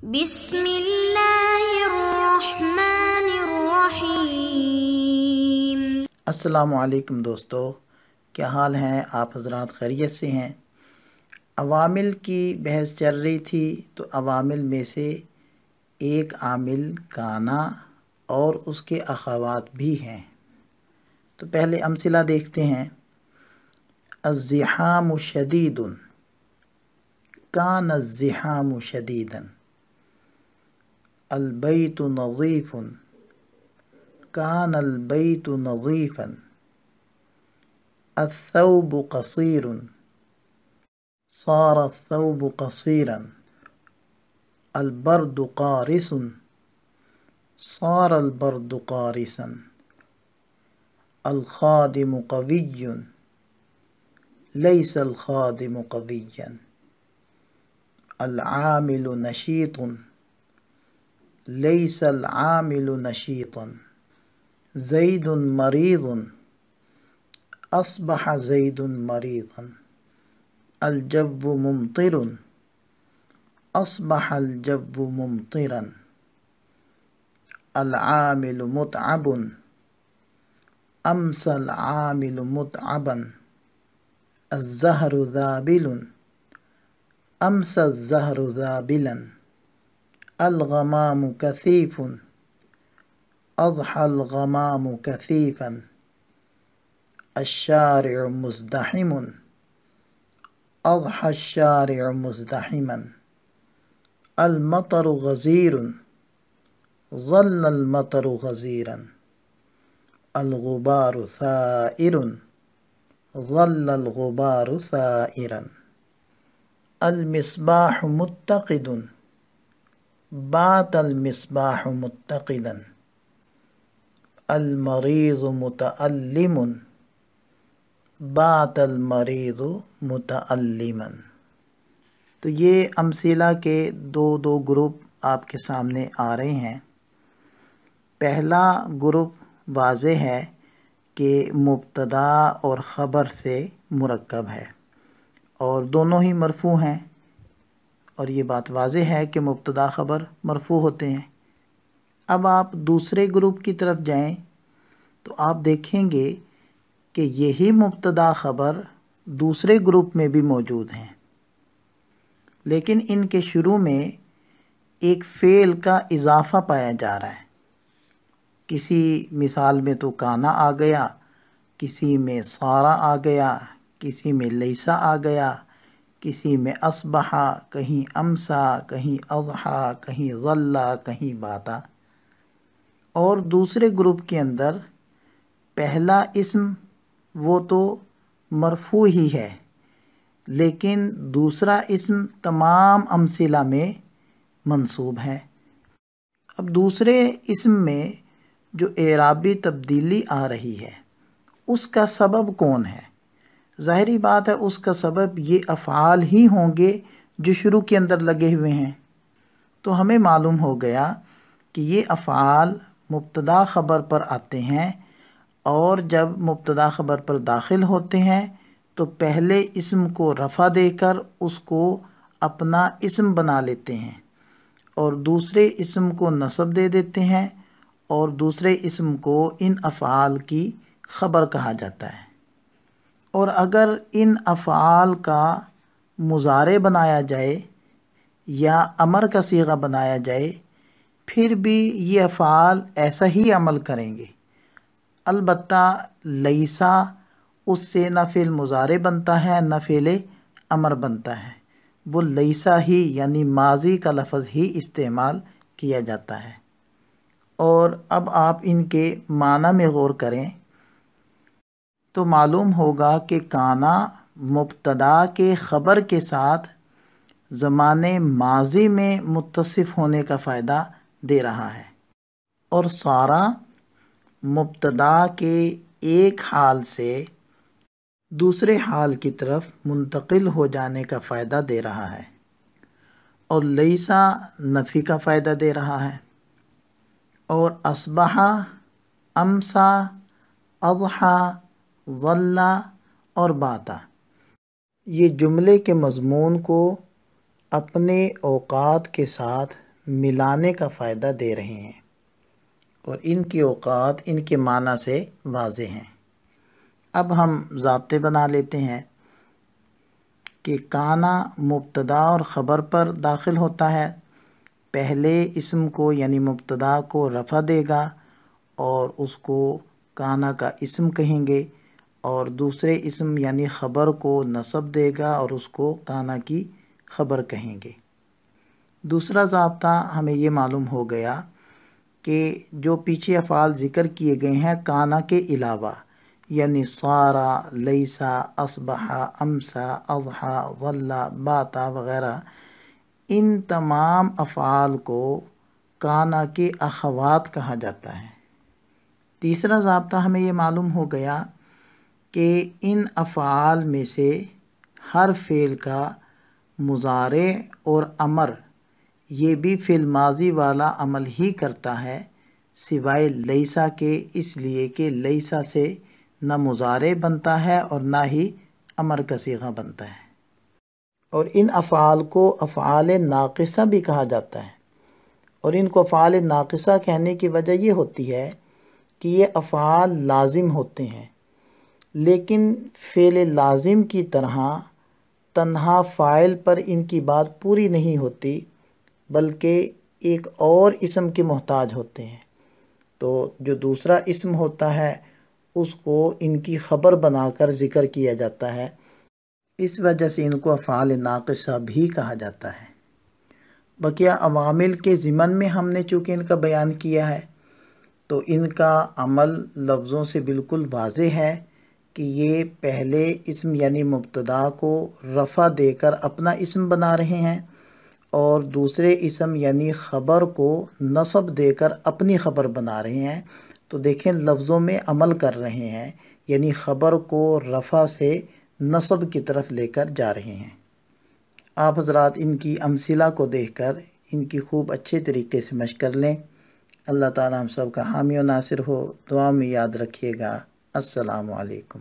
بسم اللہ الرحمن الرحیم۔ السلام علیکم دوستو، کیا حال ہیں آپ حضرات؟ خیریت سے ہیں؟ عوامل کی بحث چل رہی تھی، تو عوامل میں سے ایک عامل کانا اور اس کے اخوات بھی ہیں۔ تو پہلے امثلہ دیکھتے ہیں۔ الزحام شدید، کان الزحام شدیدا۔ البیت نظیف، کان البیت نظیفا۔ الثوب قصیر، صار الثوب قصیرا۔ البرد قارس، صار البرد قارسا۔ الخادم قوی، لیس الخادم قویا۔ العامل نشیط، لیس العامل نشیطا۔ زید مریض، اصبح زید مریضا۔ الجو ممطر، اصبح الجو ممطرا۔ العامل متعب، امسى العامل متعبا۔ الزهر ذابل، امسى الزهر ذابلا۔ الغمام كثيف، أضحى الغمام كثيفا۔ الشارع مزدحم، أضحى الشارع مزدحما۔ المطر غزير، ظل المطر غزيرا۔ الغبار ثائر، ظل الغبار ثائرا۔ المصباح متقد، بات المصباح متقدا۔ المریض متألم، بات المریض متألما۔ تو یہ امثلہ کے دو گروپ آپ کے سامنے آ رہے ہیں۔ پہلا گروپ واضح ہے کہ مبتدا اور خبر سے مرکب ہے اور دونوں ہی مرفوع ہیں، اور یہ بات واضح ہے کہ مبتدا خبر مرفوع ہوتے ہیں۔ اب آپ دوسرے گروپ کی طرف جائیں تو آپ دیکھیں گے کہ یہی مبتدا خبر دوسرے گروپ میں بھی موجود ہیں، لیکن ان کے شروع میں ایک فعل کا اضافہ پایا جا رہا ہے۔ کسی مثال میں تو کانا آ گیا، کسی میں صارا آ گیا، کسی میں لیسا آ گیا، کسی میں اصبحا، کہیں امسا، کہیں اضحا، کہیں ظلا، کہیں باتا۔ اور دوسرے گروپ کے اندر پہلا اسم وہ تو مرفوع ہی ہے، لیکن دوسرا اسم تمام امثلہ میں منصوب ہے۔ اب دوسرے اسم میں جو اعرابی تبدیلی آ رہی ہے، اس کا سبب کون ہے؟ ظاہری بات ہے اس کا سبب یہ افعال ہی ہوں گے جو شروع کے اندر لگے ہوئے ہیں۔ تو ہمیں معلوم ہو گیا کہ یہ افعال مبتدا خبر پر آتے ہیں، اور جب مبتدا خبر پر داخل ہوتے ہیں تو پہلے اسم کو رفع دے کر اس کو اپنا اسم بنا لیتے ہیں، اور دوسرے اسم کو نصب دے دیتے ہیں، اور دوسرے اسم کو ان افعال کی خبر کہا جاتا ہے۔ اور اگر ان افعال کا مضارع بنایا جائے یا امر کا صیغہ بنایا جائے، پھر بھی یہ افعال ایسا ہی عمل کریں گے۔ البتہ لیسا اس سے نہ فعل مضارع بنتا ہے نہ فعل امر بنتا ہے، وہ لیسا ہی یعنی ماضی کا لفظ ہی استعمال کیا جاتا ہے۔ اور اب آپ ان کے معنی میں غور کریں تو معلوم ہوگا کہ کانا مبتدا کے خبر کے ساتھ زمانے ماضی میں متصف ہونے کا فائدہ دے رہا ہے، اور سارا مبتدا کے ایک حال سے دوسرے حال کی طرف منتقل ہو جانے کا فائدہ دے رہا ہے، اور لیسا نفی کا فائدہ دے رہا ہے، اور اصبحا، امسا، اضحا، ظلا اور باتا یہ جملے کے مضمون کو اپنے اوقات کے ساتھ ملانے کا فائدہ دے رہے ہیں، اور ان کی اوقات ان کے معنی سے واضح ہیں۔ اب ہم ضابطے بنا لیتے ہیں کہ کانا مبتدا اور خبر پر داخل ہوتا ہے۔ پہلے اسم کو یعنی مبتدا کو رفع دے گا اور اس کو کانا کا اسم کہیں گے، اور دوسرے اسم یعنی خبر کو نصب دے گا اور اس کو کانا کی خبر کہیں گے۔ دوسرا ضابطہ ہمیں یہ معلوم ہو گیا کہ جو پیچھے افعال ذکر کیے گئے ہیں کانا کے علاوہ، یعنی صارا، لیسا، اصبحا، امسا، اضحا، ظلا، باتا وغیرہ، ان تمام افعال کو کانا کے اخوات کہا جاتا ہے۔ تیسرا ضابطہ ہمیں یہ معلوم ہو گیا کہ ان افعال میں سے ہر فعل کا مضارع اور امر یہ بھی فعل ماضی والا عمل ہی کرتا ہے سوائے لیسا کے، اس لیے کہ لیسا سے نہ مضارع بنتا ہے اور نہ ہی امر کا صیغہ بنتا ہے۔ اور ان افعال کو افعال ناقصہ بھی کہا جاتا ہے، اور ان کو افعال ناقصہ کہنے کی وجہ یہ ہوتی ہے کہ یہ افعال لازم ہوتے ہیں، لیکن فعل لازم کی طرح تنہا فاعل پر ان کی بات پوری نہیں ہوتی، بلکہ ایک اور اسم کے محتاج ہوتے ہیں۔ تو جو دوسرا اسم ہوتا ہے اس کو ان کی خبر بنا کر ذکر کیا جاتا ہے، اس وجہ سے ان کو افعال ناقصہ بھی کہا جاتا ہے۔ بقیہ عوامل کے ضمن میں ہم نے چونکہ ان کا بیان کیا ہے، تو ان کا عمل لفظوں سے بالکل واضح ہے کہ یہ پہلے اسم یعنی مبتدا کو رفع دے کر اپنا اسم بنا رہے ہیں، اور دوسرے اسم یعنی خبر کو نصب دے کر اپنی خبر بنا رہے ہیں۔ تو دیکھیں لفظوں میں عمل کر رہے ہیں، یعنی خبر کو رفع سے نصب کی طرف لے کر جا رہے ہیں۔ آپ حضرات ان کی امثلہ کو دیکھ کر ان کی خوب اچھے طریقے سے مشق کر لیں۔ اللہ تعالی ہم سب کا حامی و ناصر ہو۔ دعا میں یاد رکھیے گا۔ السلام علیکم۔